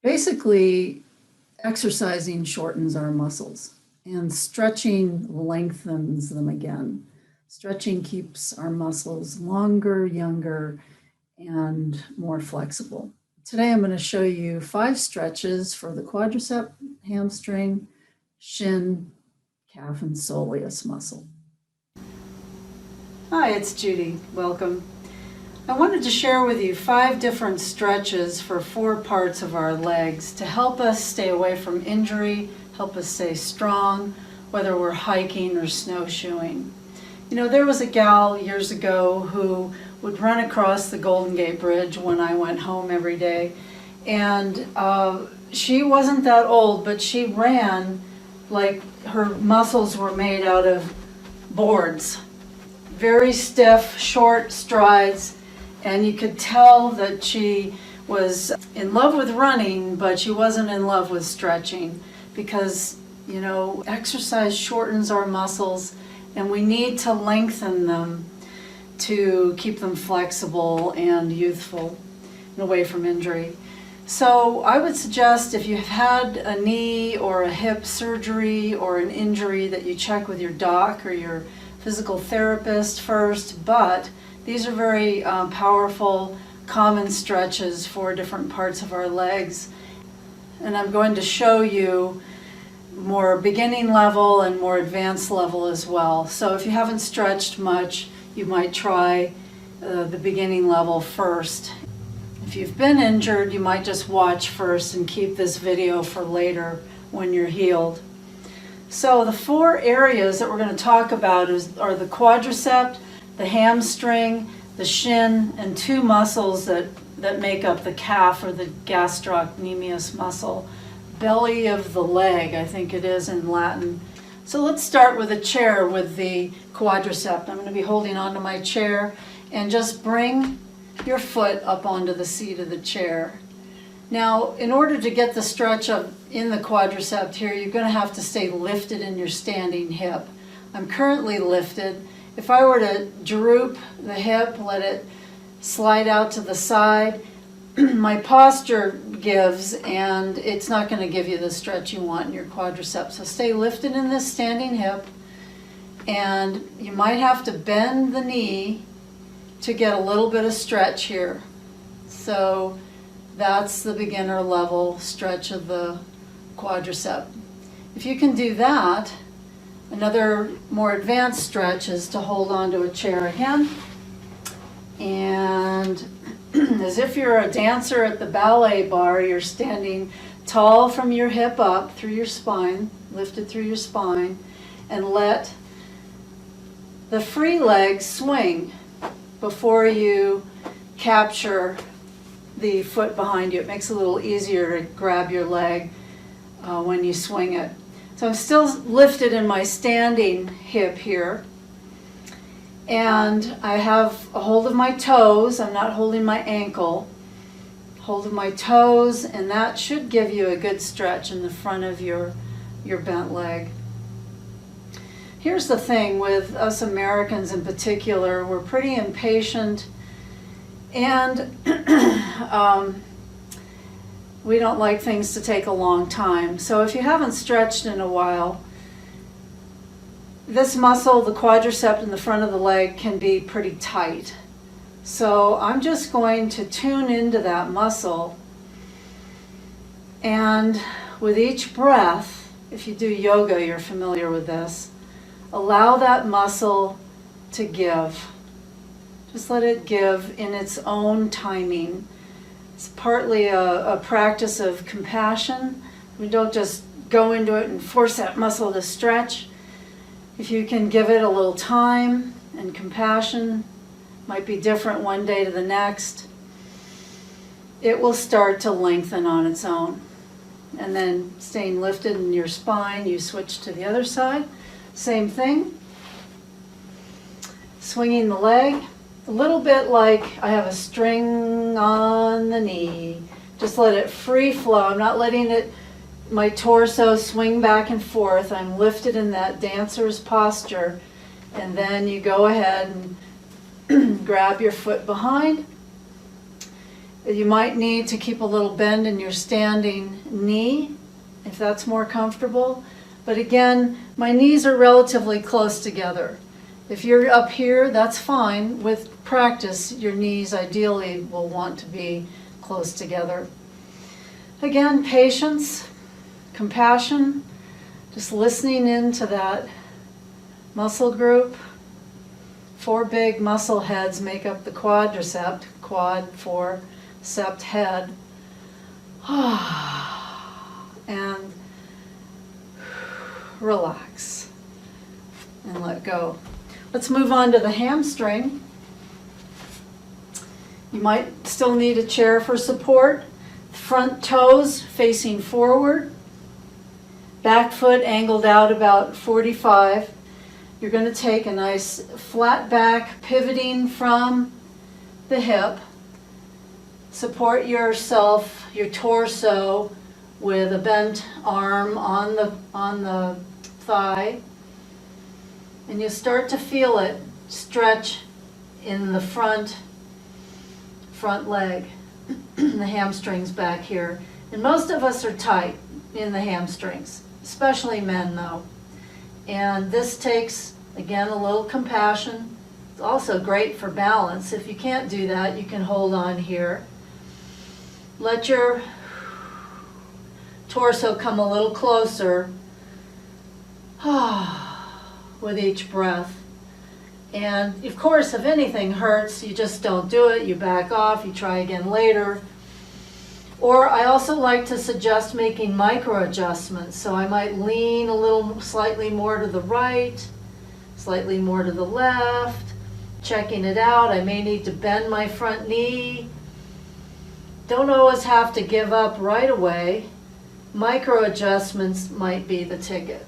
Basically, exercising shortens our muscles and stretching lengthens them again. Stretching keeps our muscles longer, younger, and more flexible. Today I'm going to show you 5 stretches for the quadricep, hamstring, shin, calf, and soleus muscle. Hi, it's Judy. Welcome. I wanted to share with you 5 different stretches for 4 parts of our legs to help us stay away from injury, help us stay strong, whether we're hiking or snowshoeing. You know, there was a gal years ago who would run across the Golden Gate Bridge when I went home every day, and she wasn't that old, but she ran like her muscles were made out of boards. Very stiff, short strides, and you could tell that she was in love with running, but she wasn't in love with stretching because, you know, exercise shortens our muscles and we need to lengthen them to keep them flexible and youthful and away from injury. So I would suggest if you've had a knee or a hip surgery or an injury that you check with your doc or your physical therapist first, but these are very powerful, common stretches for different parts of our legs. And I'm going to show you more beginning level and more advanced level as well. So if you haven't stretched much, you might try the beginning level first. If you've been injured, you might just watch first and keep this video for later when you're healed. So the 4 areas that we're going to talk about are the quadricep, the hamstring, the shin, and 2 muscles that make up the calf or the gastrocnemius muscle. Belly of the leg, I think it is in Latin. So let's start with a chair with the quadricep. I'm going to be holding onto my chair and just bring your foot up onto the seat of the chair. Now, in order to get the stretch up in the quadricep here, you're going to have to stay lifted in your standing hip. I'm currently lifted. If I were to droop the hip, let it slide out to the side, my posture gives and it's not going to give you the stretch you want in your quadriceps. So stay lifted in this standing hip, and you might have to bend the knee to get a little bit of stretch here. So that's the beginner level stretch of the quadricep. If you can do that, another more advanced stretch is to hold onto a chair again, and as if you're a dancer at the ballet bar, you're standing tall from your hip up through your spine, lifted through your spine, and let the free leg swing before you capture the foot behind you. It makes it a little easier to grab your leg when you swing it. So I'm still lifted in my standing hip here, and I have a hold of my toes. I'm not holding my ankle. Hold of my toes, and that should give you a good stretch in the front of your bent leg. Here's the thing with us Americans in particular, we're pretty impatient, and we don't like things to take a long time. So if you haven't stretched in a while, this muscle, the quadricep in the front of the leg, can be pretty tight. So I'm just going to tune into that muscle, and with each breath, if you do yoga, you're familiar with this, allow that muscle to give. Just let it give in its own timing. It's partly a practice of compassion. We don't just go into it and force that muscle to stretch. If you can give it a little time and compassion, might be different one day to the next, it will start to lengthen on its own. And then staying lifted in your spine, you switch to the other side. Same thing. Swinging the leg, a little bit like I have a string on the knee. Just let it free flow. I'm not letting it, my torso swing back and forth. I'm lifted in that dancer's posture. And then you go ahead and grab your foot behind You might need to keep a little bend in your standing knee, if that's more comfortable. But again, my knees are relatively close together. If you're up here, that's fine. With practice, your knees ideally will want to be close together. Again, patience, compassion, just listening into that muscle group. 4 big muscle heads make up the quadricep, quad-4-cept head. And relax and let go. Let's move on to the hamstring. You might still need a chair for support. Front toes facing forward. Back foot angled out about 45. You're going to take a nice flat back, pivoting from the hip. Support yourself, your torso, with a bent arm on the thigh. And you start to feel it stretch in the front leg, the hamstrings back here. And most of us are tight in the hamstrings, especially men though. And this takes, again, a little compassion. It's also great for balance. If you can't do that, you can hold on here. Let your torso come a little closer with each breath. And of course, if anything hurts, you just don't do it. You back off, you try again later. Or I also like to suggest making micro adjustments. So I might lean a little slightly more to the right, slightly more to the left, checking it out. I may need to bend my front knee. Don't always have to give up right away. Micro adjustments might be the ticket.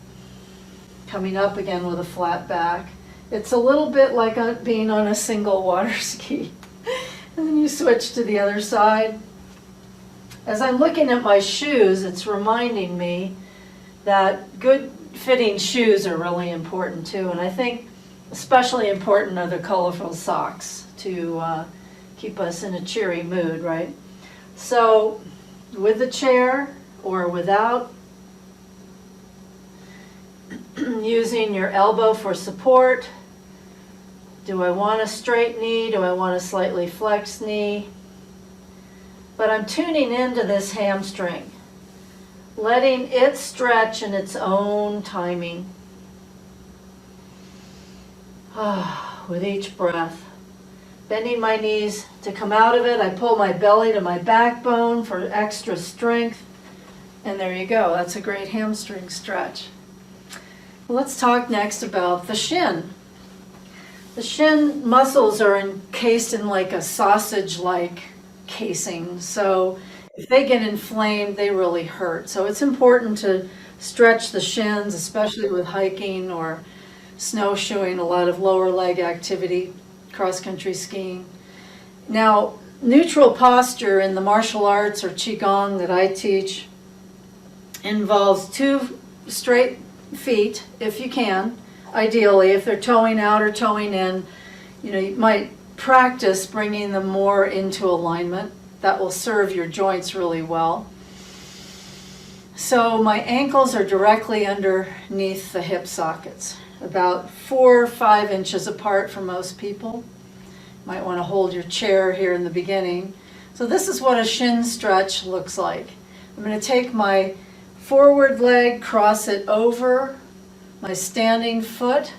Coming up again with a flat back. It's a little bit like being on a single water ski. And then you switch to the other side. As I'm looking at my shoes, it's reminding me that good fitting shoes are really important too. And I think especially important are the colorful socks to keep us in a cheery mood, right? So with the chair or without, using your elbow for support. Do I want a straight knee? Do I want a slightly flexed knee? But I'm tuning into this hamstring, letting it stretch in its own timing. With each breath. Bending my knees to come out of it. I pull my belly to my backbone for extra strength. And there you go. That's a great hamstring stretch. Let's talk next about the shin. The shin muscles are encased in like a sausage-like casing. So if they get inflamed, they really hurt. So it's important to stretch the shins, especially with hiking or snowshoeing, a lot of lower leg activity, cross-country skiing. Now, neutral posture in the martial arts or Qigong that I teach involves 2 straight feet, if you can, ideally, if they're toeing out or toeing in. You might practice bringing them more into alignment. That will serve your joints really well. So my ankles are directly underneath the hip sockets, about 4 or 5 inches apart for most people. Might want to hold your chair here in the beginning. So this is what a shin stretch looks like. I'm going to take my forward leg, cross it over my standing foot.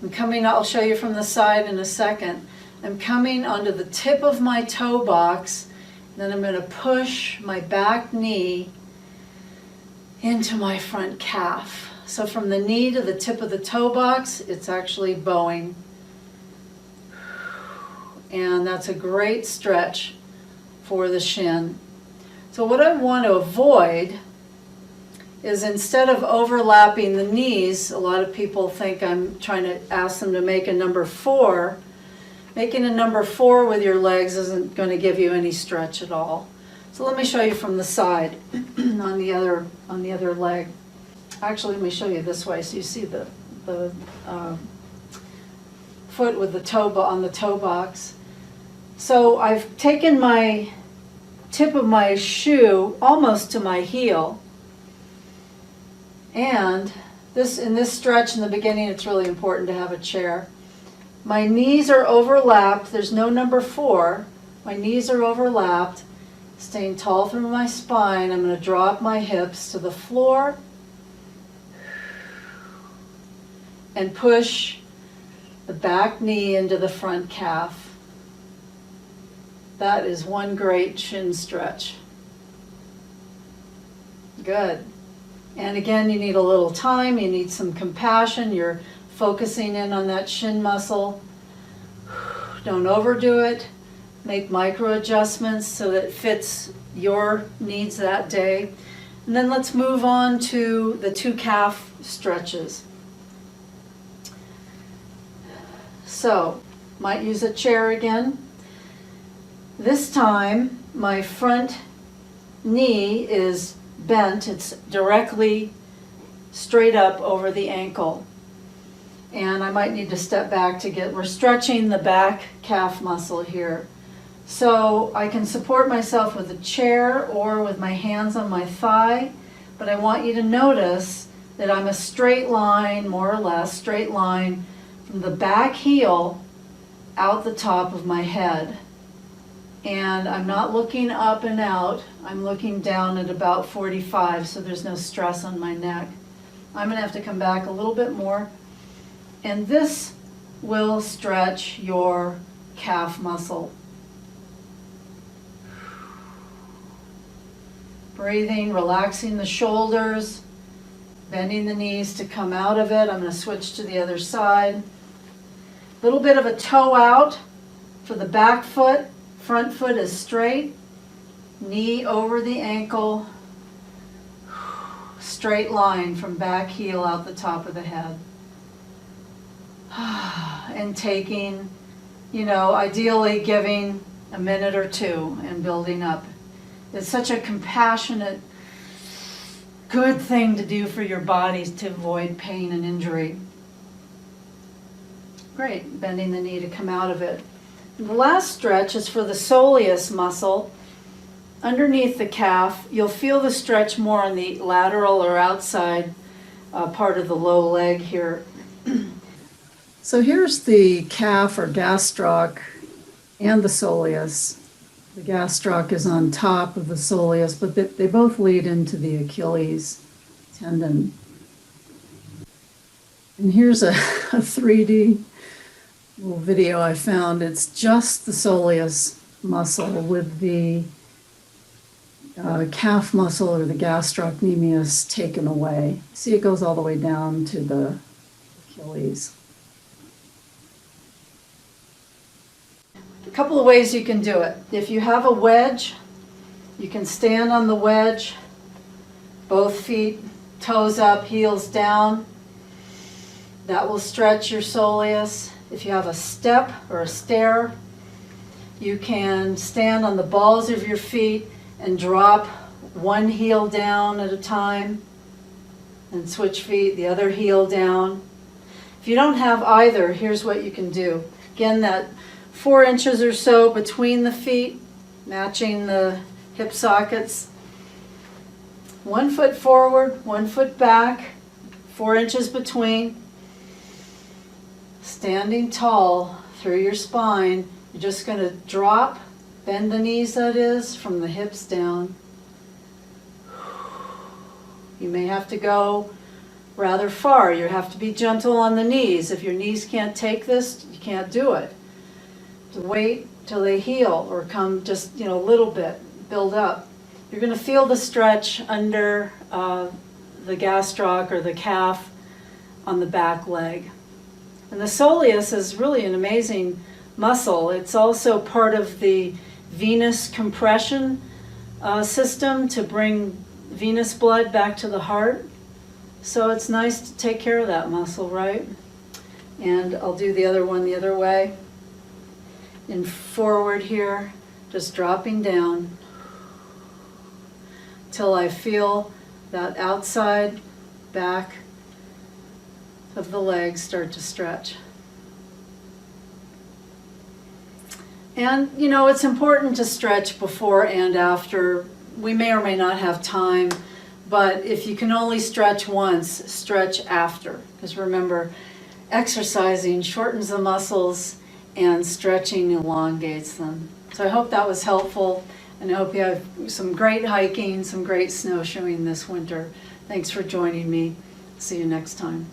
I'll show you from the side in a second. I'm coming onto the tip of my toe box, then I'm going to push my back knee into my front calf. So from the knee to the tip of the toe box, it's actually bowing. And that's a great stretch for the shin. So what I want to avoid is, instead of overlapping the knees, a lot of people think I'm trying to ask them to make a number 4. Making a number 4 with your legs isn't going to give you any stretch at all. So let me show you from the side on the other leg. Actually, let me show you this way so you see the foot with the toe on the toe box. So I've taken my tip of my shoe almost to my heel. And in this stretch in the beginning, it's really important to have a chair. My knees are overlapped. There's no number 4. My knees are overlapped, staying tall through my spine. I'm going to drop my hips to the floor and push the back knee into the front calf. That is one great shin stretch. Good. And again, you need a little time, you need some compassion. You're focusing in on that shin muscle. Don't overdo it. Make micro adjustments so that it fits your needs that day. And then let's move on to the 2 calf stretches. So, might use a chair again. This time, my front knee is bent. It's directly straight up over the ankle. And I might need to step back we're stretching the back calf muscle here. So I can support myself with a chair or with my hands on my thigh, but I want you to notice that I'm a straight line, more or less, straight line from the back heel out the top of my head. And I'm not looking up and out, I'm looking down at about 45, so there's no stress on my neck. I'm going to have to come back a little bit more. And this will stretch your calf muscle. Breathing, relaxing the shoulders, bending the knees to come out of it. I'm going to switch to the other side. A little bit of a toe out for the back foot. Front foot is straight. Knee over the ankle. Straight line from back heel out the top of the head. And taking, ideally giving a minute or 2 and building up. It's such a compassionate, good thing to do for your body to avoid pain and injury. Great, bending the knee to come out of it. And the last stretch is for the soleus muscle. Underneath the calf, you'll feel the stretch more on the lateral or outside part of the low leg here. So here's the calf or gastroc and the soleus. The gastroc is on top of the soleus, but they both lead into the Achilles tendon. And here's a 3D little video I found. It's just the soleus muscle with the calf muscle or the gastrocnemius taken away. See, it goes all the way down to the Achilles. A couple of ways you can do it. If you have a wedge, you can stand on the wedge, both feet, toes up, heels down. That will stretch your soleus. If you have a step or a stair, you can stand on the balls of your feet and drop one heel down at a time and switch feet, the other heel down. If you don't have either, here's what you can do. Again, that 4 inches or so between the feet, matching the hip sockets. 1 foot forward, 1 foot back, 4 inches between. Standing tall through your spine, you're just going to drop, bend the knees, that is, from the hips down. You may have to go rather far. You have to be gentle on the knees. If your knees can't take this, you can't do it. Wait till they heal or come just a little bit, build up. You're going to feel the stretch under the gastroc or the calf on the back leg. And the soleus is really an amazing muscle. It's also part of the venous compression system to bring venous blood back to the heart. So it's nice to take care of that muscle, right? And I'll do the other one the other way. And forward here, just dropping down till I feel that outside back of the legs start to stretch. And, it's important to stretch before and after. We may or may not have time, but if you can only stretch once, stretch after. Because remember, exercising shortens the muscles and stretching elongates them. So I hope that was helpful, and I hope you have some great hiking, some great snowshoeing this winter. Thanks for joining me. See you next time.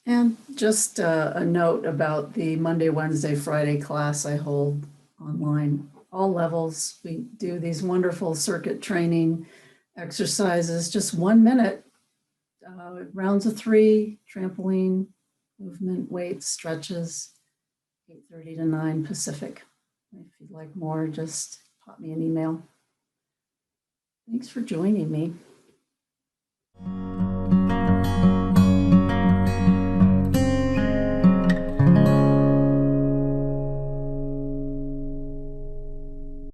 And just a note about the Monday, Wednesday, Friday class I hold online. All levels, we do these wonderful circuit training exercises, just 1 minute, rounds of 3, trampoline, movement, weights, stretches, 8:30 to 9 Pacific. If you'd like more, just pop me an email. Thanks for joining me.